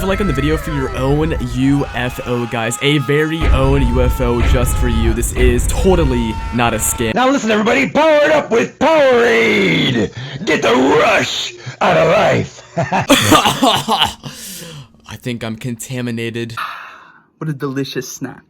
leave a like on the video for your own UFO, guys. A very own UFO just for you. This is totally not a scam. Now listen, everybody, power it up with Powerade! Get the rush out of life! I think I'm contaminated. What a delicious snack.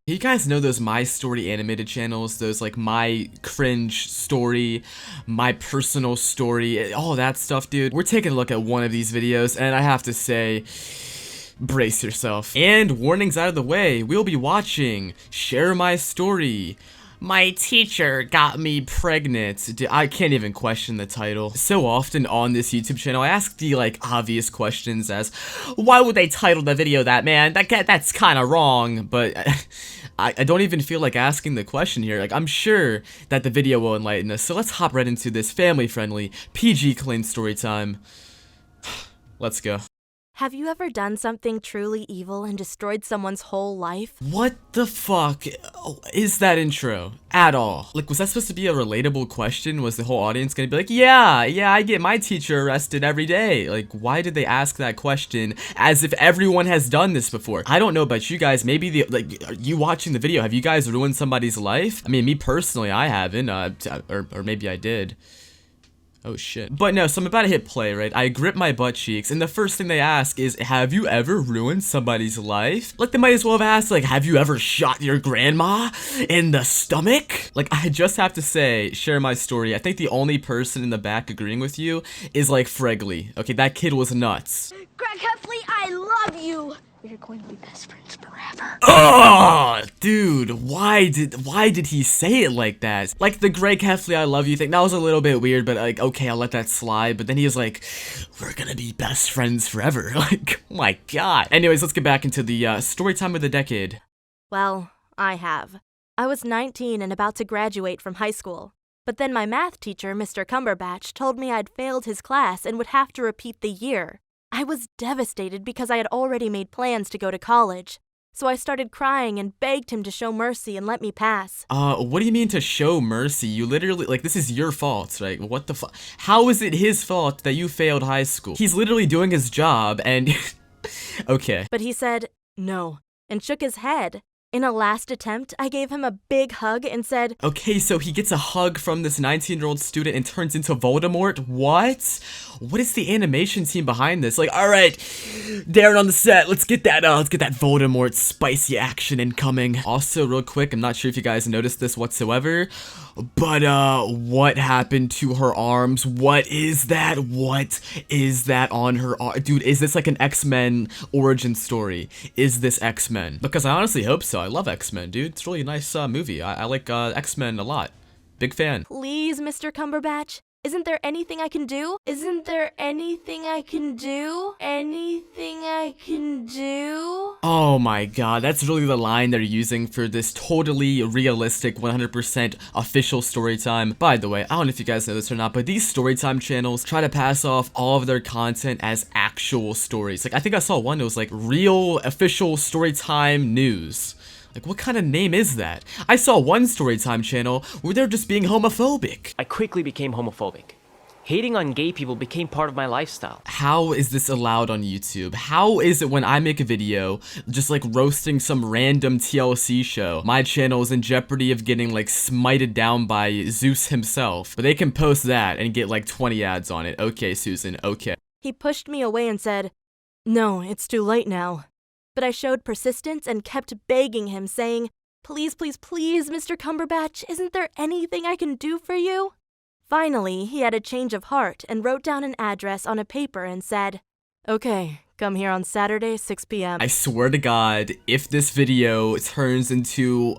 You guys know those My Story animated channels, those like My Cringe Story, My Personal Story, all that stuff, dude? We're taking a look at one of these videos, and I have to say, brace yourself. And warnings out of the way, we'll be watching Share My Story. My teacher got me pregnant. Dude, I can't even question the title. So often on this YouTube channel, I ask the like obvious questions as, why would they title the video that, man? That's kind of wrong, but I don't even feel like asking the question here. Like, I'm sure that the video will enlighten us. So let's hop right into this family-friendly, PG-clean story time. Let's go. Have you ever done something truly evil and destroyed someone's whole life? What the fuck is that intro at all? Like, was that supposed to be a relatable question? Was the whole audience gonna be like, yeah, I get my teacher arrested every day? Like, why did they ask that question as if everyone has done this before? I don't know about you guys. Maybe are you watching the video, have you guys ruined somebody's life? I mean, me personally, I haven't, or maybe I did. Oh shit. But no, so I'm about to hit play, right? I grip my butt cheeks, and the first thing they ask is, have you ever ruined somebody's life? Like, they might as well have asked, like, have you ever shot your grandma in the stomach? Like, I just have to say, Share My Story, I think the only person in the back agreeing with you is, like, Fregley. Okay, that kid was nuts. Greg Heffley, I love you! We're going to be best friends forever. Oh, dude, why did he say it like that? Like the Greg Heffley I love you thing, that was a little bit weird, but like, okay, I'll let that slide. But then he was like, we're gonna be best friends forever. Like, oh my god. Anyways, let's get back into the story time of the decade. Well, I have. I was 19 and about to graduate from high school. But then my math teacher, Mr. Cumberbatch, told me I'd failed his class and would have to repeat the year. I was devastated because I had already made plans to go to college. So I started crying and begged him to show mercy and let me pass. What do you mean to show mercy? You literally, like, this is your fault, right? What the fuck? How is it his fault that you failed high school? He's literally doing his job and... Okay. But he said, no, and shook his head. In a last attempt, I gave him a big hug and said, okay, so he gets a hug from this 19-year-old student and turns into Voldemort? What? What is the animation team behind this? Like, all right, Darren on the set, let's get that Voldemort spicy action incoming. Also, real quick, I'm not sure if you guys noticed this whatsoever, but what happened to her arms? What is that? What is that on her arm? Dude, is this like an X-Men origin story? Is this X-Men? Because I honestly hope so. I love X-Men, dude. It's a really nice movie. I like X-Men a lot. Big fan. Please, Mr. Cumberbatch. Isn't there anything I can do? Isn't there anything I can do? Anything I can do? Oh my god, that's really the line they're using for this totally realistic 100% official story time. By the way, I don't know if you guys know this or not, but these storytime channels try to pass off all of their content as actual stories. Like, I think I saw one that was like real official storytime news. Like, what kind of name is that? I saw one storytime channel where they're just being homophobic. I quickly became homophobic. Hating on gay people became part of my lifestyle. How is this allowed on YouTube? How is it when I make a video just like roasting some random TLC show, my channel is in jeopardy of getting like smited down by Zeus himself? But they can post that and get like 20 ads on it. Okay, Susan, okay. He pushed me away and said, no, it's too late now. But I showed persistence and kept begging him, saying, please, please, please, Mr. Cumberbatch, isn't there anything I can do for you? Finally, he had a change of heart and wrote down an address on a paper and said, okay, come here on Saturday, 6 p.m. I swear to God, if this video turns into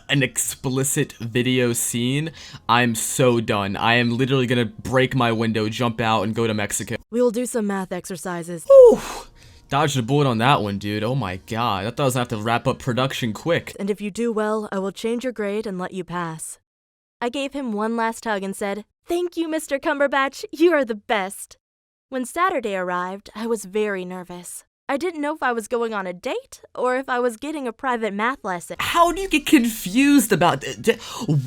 an explicit video scene, I'm so done. I am literally gonna break my window, jump out, and go to Mexico. We will do some math exercises. Whew. Dodged a bullet on that one, dude. Oh my god. I thought I was gonna have to wrap up production quick. And if you do well, I will change your grade and let you pass. I gave him one last hug and said, thank you, Mr. Cumberbatch. You are the best. When Saturday arrived, I was very nervous. I didn't know if I was going on a date or if I was getting a private math lesson. How do you get confused about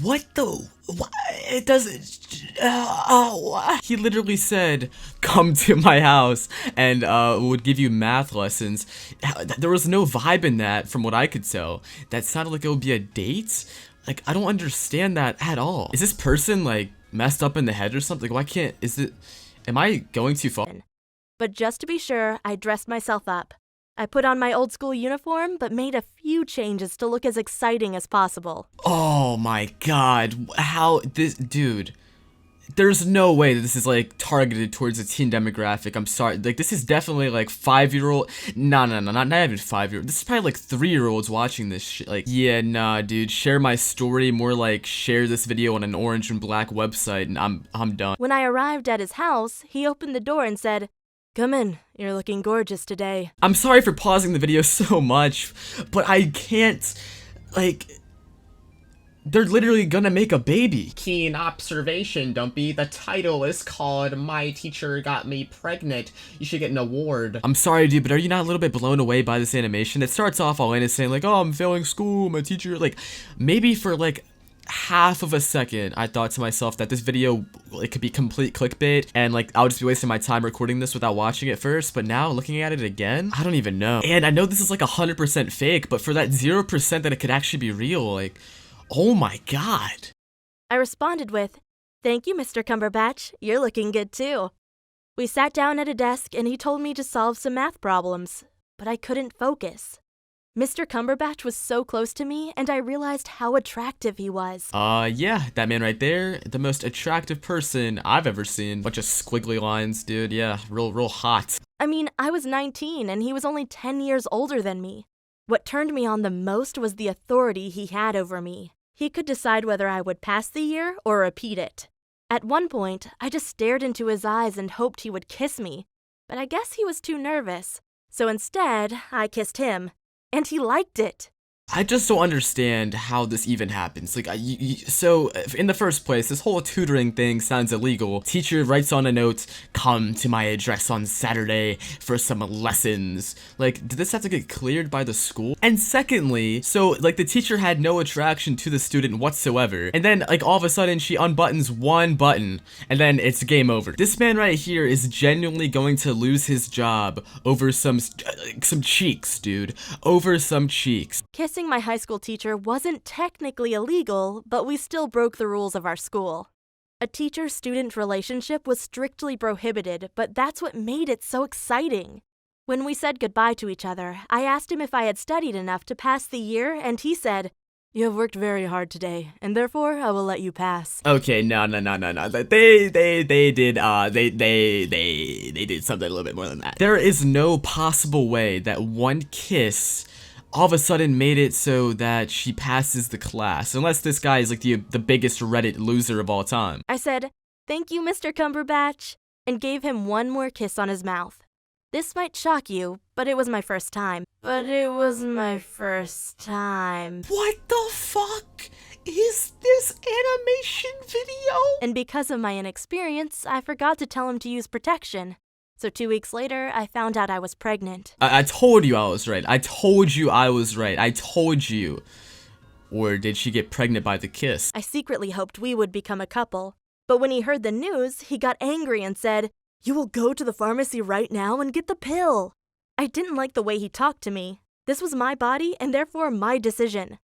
what the? What? It doesn't. He literally said, "Come to my house," and would give you math lessons. There was no vibe in that, from what I could tell. That sounded like it would be a date. Like, I don't understand that at all. Is this person like messed up in the head or something? Why can't? Am I going too far? But just to be sure, I dressed myself up. I put on my old school uniform, but made a few changes to look as exciting as possible. Oh my god, how this dude. There's no way that this is like targeted towards a teen demographic. I'm sorry. Like, this is definitely like 5-year-old. No, not even 5-year-old. This is probably like 3-year-olds watching this shit. Like, yeah, nah, dude. Share my story. More like share this video on an orange and black website, and I'm done. When I arrived at his house, he opened the door and said, "Come in, you're looking gorgeous today." I'm sorry for pausing the video so much, but I can't, like, they're literally gonna make a baby. Keen observation, Dumpy. The title is called My Teacher Got Me Pregnant. You should get an award. I'm sorry, dude, but are you not a little bit blown away by this animation? It starts off all innocent, like, oh, I'm failing school, my teacher, like, maybe for, like, half of a second, I thought to myself that this video, it could be complete clickbait, and like I would just be wasting my time recording this without watching it first. But now looking at it again, I don't even know. And I know this is like 100% fake, but for that 0% that it could actually be real, like, oh my god. I responded with, "Thank you, Mr. Cumberbatch. You're looking good too." We sat down at a desk and he told me to solve some math problems, but I couldn't focus. Mr. Cumberbatch was so close to me, and I realized how attractive he was. Yeah, that man right there, the most attractive person I've ever seen. Bunch of squiggly lines, dude, yeah, real hot. I mean, I was 19 and he was only 10 years older than me. What turned me on the most was the authority he had over me. He could decide whether I would pass the year or repeat it. At one point, I just stared into his eyes and hoped he would kiss me, but I guess he was too nervous. So instead, I kissed him. And he liked it. I just don't understand how this even happens. Like, so in the first place, this whole tutoring thing sounds illegal. Teacher writes on a note, "Come to my address on Saturday for some lessons." Like, did this have to get cleared by the school? And secondly, so like the teacher had no attraction to the student whatsoever, and then like all of a sudden she unbuttons one button, and then it's game over. This man right here is genuinely going to lose his job over some cheeks, dude. Over some cheeks. Kissing my high school teacher wasn't technically illegal, but we still broke the rules of our school. A teacher-student relationship was strictly prohibited, but that's what made it so exciting. When we said goodbye to each other, I asked him if I had studied enough to pass the year, and he said, "You have worked very hard today, and therefore I will let you pass." Okay, no. They did something a little bit more than that. There is no possible way that one kiss all of a sudden made it so that she passes the class, unless this guy is like the biggest Reddit loser of all time. I said, "Thank you, Mr. Cumberbatch," and gave him one more kiss on his mouth. This might shock you, but it was my first time. What the fuck is this animation video? And because of my inexperience, I forgot to tell him to use protection. So 2 weeks later, I found out I was pregnant. I told you I was right. I told you I was right. I told you. Or did she get pregnant by the kiss? I secretly hoped we would become a couple. But when he heard the news, he got angry and said, "You will go to the pharmacy right now and get the pill." I didn't like the way he talked to me. This was my body and therefore my decision.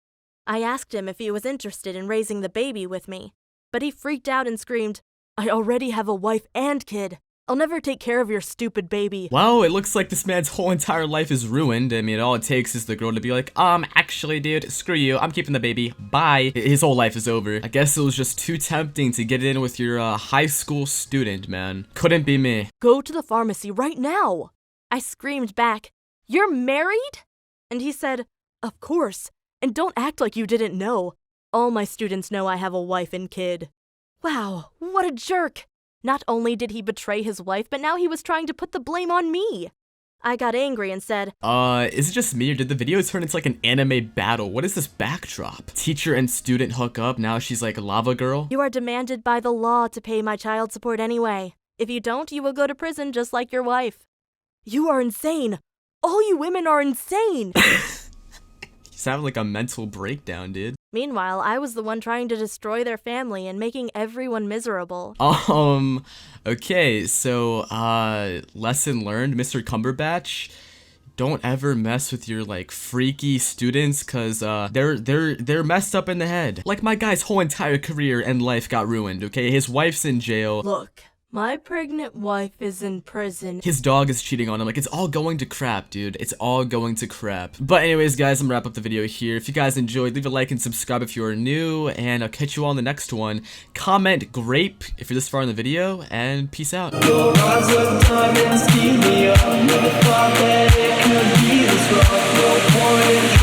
I asked him if he was interested in raising the baby with me. But he freaked out and screamed, "I already have a wife and kid. I'll never take care of your stupid baby." Well, it looks like this man's whole entire life is ruined. I mean, all it takes is the girl to be like, actually, dude, screw you. I'm keeping the baby. Bye. His whole life is over. I guess it was just too tempting to get in with your high school student, man. Couldn't be me. "Go to the pharmacy right now." I screamed back, "You're married?" And he said, "Of course. And don't act like you didn't know. All my students know I have a wife and kid." Wow, what a jerk. Not only did he betray his wife, but now he was trying to put the blame on me. I got angry and said, Is it just me, or did the video turn into like an anime battle? What is this backdrop? Teacher and student hook up, now she's like lava girl? "You are demanded by the law to pay my child support anyway. If you don't, you will go to prison just like your wife." "You are insane. All you women are insane! You sound like a mental breakdown, dude. Meanwhile, I was the one trying to destroy their family and making everyone miserable. Okay, so, lesson learned, Mr. Cumberbatch. Don't ever mess with your, like, freaky students, cause, they're messed up in the head. Like, my guy's whole entire career and life got ruined, okay? His wife's in jail. Look, my pregnant wife is in prison. His dog is cheating on him. Like, it's all going to crap, dude. It's all going to crap. But anyways, guys, I'm gonna wrap up the video here. If you guys enjoyed, leave a like and subscribe if you are new, and I'll catch you all in the next one. Comment grape if you're this far in the video, and peace out. Your eyes of time and steam me up. Never thought that it could be this rough. No point in